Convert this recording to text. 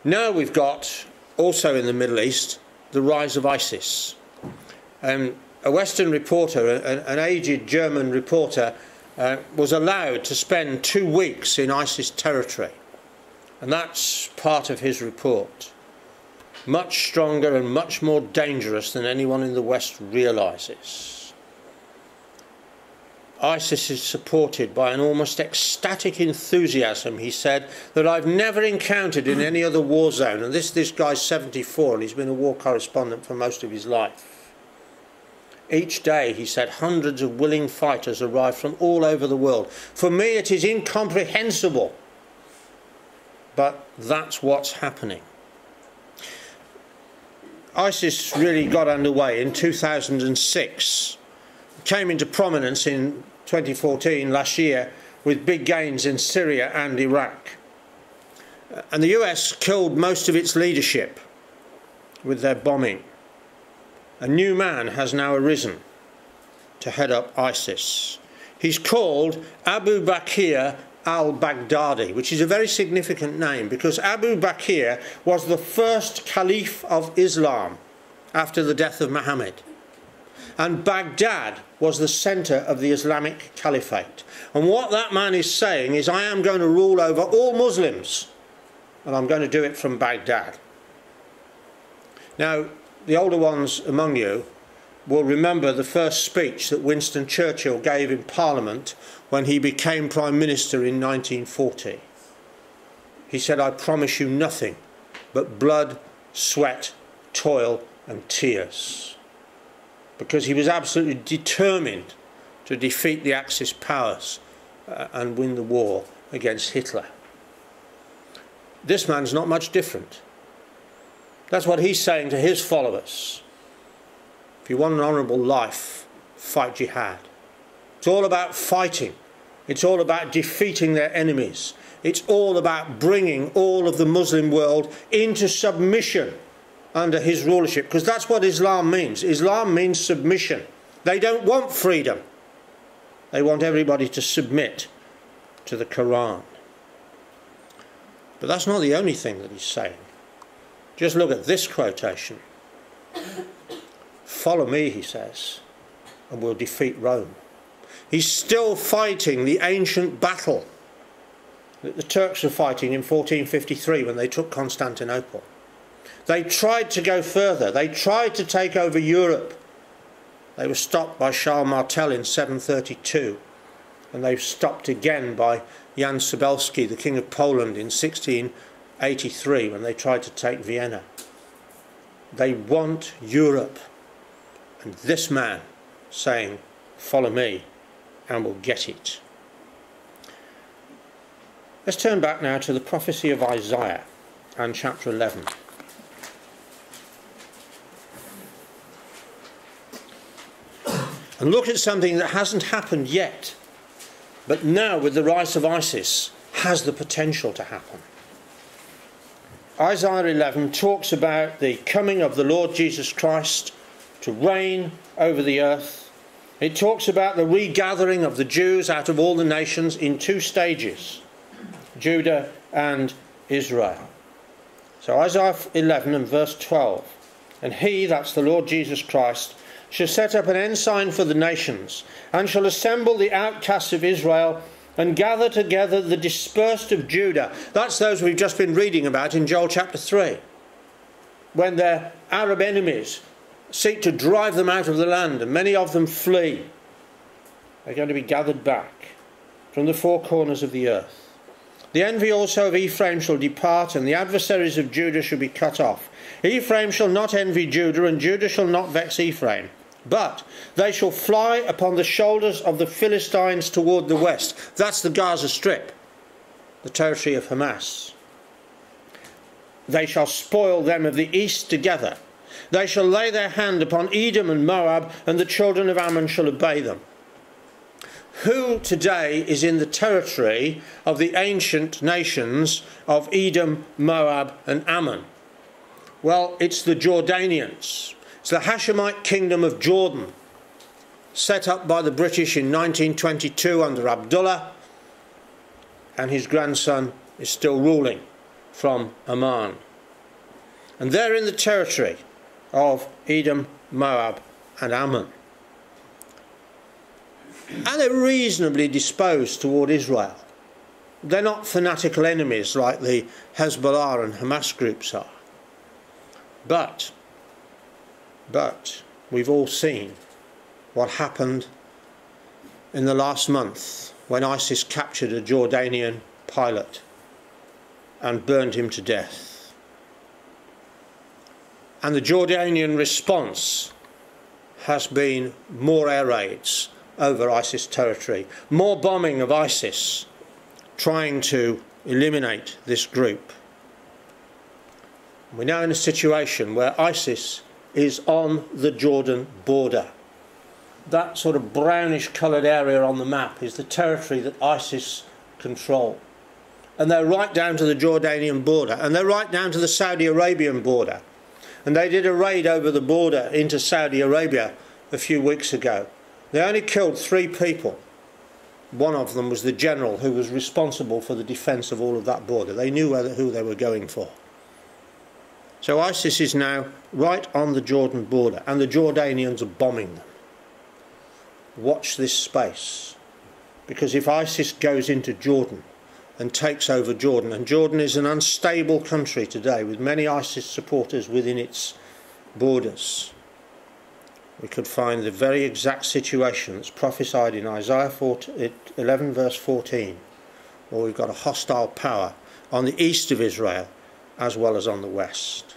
Now we've got, also in the Middle East, the rise of ISIS. A Western reporter, an aged German reporter, was allowed to spend 2 weeks in ISIS territory. And that's part of his report. Much stronger and much more dangerous than anyone in the West realises. ISIS is supported by an almost ecstatic enthusiasm, he said, that I've never encountered in any other war zone. And this guy's 74 and he's been a war correspondent for most of his life. Each day, he said, hundreds of willing fighters arrive from all over the world. For me, it is incomprehensible. But that's what's happening. ISIS really got underway in 2006. Came into prominence in 2014, last year, with big gains in Syria and Iraq. And the US killed most of its leadership with their bombing. A new man has now arisen to head up ISIS. He's called Abu BAKR al Baghdadi, which is a very significant name because Abu Bakr was the first Caliph of Islam after the death of Muhammad. And Baghdad was the centre of the Islamic Caliphate. And what that man is saying is, I am going to rule over all Muslims, and I'm going to do it from Baghdad. Now, the older ones among you will remember the first speech that Winston Churchill gave in Parliament when he became Prime Minister in 1940. He said, I promise you nothing but blood, sweat, toil and tears. Because he was absolutely determined to defeat the Axis powers and win the war against Hitler. This man's not much different. That's what he's saying to his followers. If you want an honourable life, fight jihad. It's all about fighting. It's all about defeating their enemies. It's all about bringing all of the Muslim world into submission under his rulership, because that's what Islam means. Islam means submission. They don't want freedom. They want everybody to submit to the Quran. But that's not the only thing that he's saying. Just look at this quotation. Follow me, he says, and we'll defeat Rome. He's still fighting the ancient battle that the Turks were fighting in 1453 when they took Constantinople. They tried to go further. They tried to take over Europe. They were stopped by Charles Martel in 732. And they were stopped again by Jan Sobieski, the King of Poland, in 1683 when they tried to take Vienna. They want Europe. And this man saying, follow me and we'll get it. Let's turn back now to the prophecy of Isaiah and chapter 11. And look at something that hasn't happened yet, but now with the rise of ISIS has the potential to happen. Isaiah 11 talks about the coming of the Lord Jesus Christ to reign over the earth. It talks about the regathering of the Jews out of all the nations in 2 stages, Judah and Israel. So Isaiah 11 and verse 12. And he, that's the Lord Jesus Christ, shall set up an ensign for the nations, and shall assemble the outcasts of Israel, and gather together the dispersed of Judah. That's those we've just been reading about in Joel chapter 3. When their Arab enemies seek to drive them out of the land, and many of them flee, they're going to be gathered back from the 4 corners of the earth. The envy also of Ephraim shall depart, and the adversaries of Judah shall be cut off. Ephraim shall not envy Judah, and Judah shall not vex Ephraim. But they shall fly upon the shoulders of the Philistines toward the west. That's the Gaza Strip, the territory of Hamas. They shall spoil them of the east together. They shall lay their hand upon Edom and Moab, and the children of Ammon shall obey them. Who today is in the territory of the ancient nations of Edom, Moab and Ammon? Well, it's the Jordanians. It's the Hashemite kingdom of Jordan, set up by the British in 1922 under Abdullah, and his grandson is still ruling from Amman And they're in the territory of Edom, Moab and Ammon. And they're reasonably disposed toward Israel. They're not fanatical enemies like the Hezbollah and Hamas groups are. But we've all seen what happened in the last month when ISIS captured a Jordanian pilot and burned him to death. And the Jordanian response has been more air raids over ISIS territory, more bombing of ISIS, trying to eliminate this group. We're now in a situation where ISIS is on the Jordan border. That sort of brownish coloured area on the map is the territory that ISIS control. And they're right down to the Jordanian border, and they're right down to the Saudi Arabian border. And they did a raid over the border into Saudi Arabia a few weeks ago. They only killed 3 people. One of them was the general who was responsible for the defence of all of that border. They knew who they were going for. So ISIS is now right on the Jordan border, and the Jordanians are bombing them. Watch this space, because if ISIS goes into Jordan and takes over Jordan, and Jordan is an unstable country today with many ISIS supporters within its borders, we could find the very exact situation that's prophesied in Isaiah 11 verse 14, where we've got a hostile power on the east of Israel as well as on the west.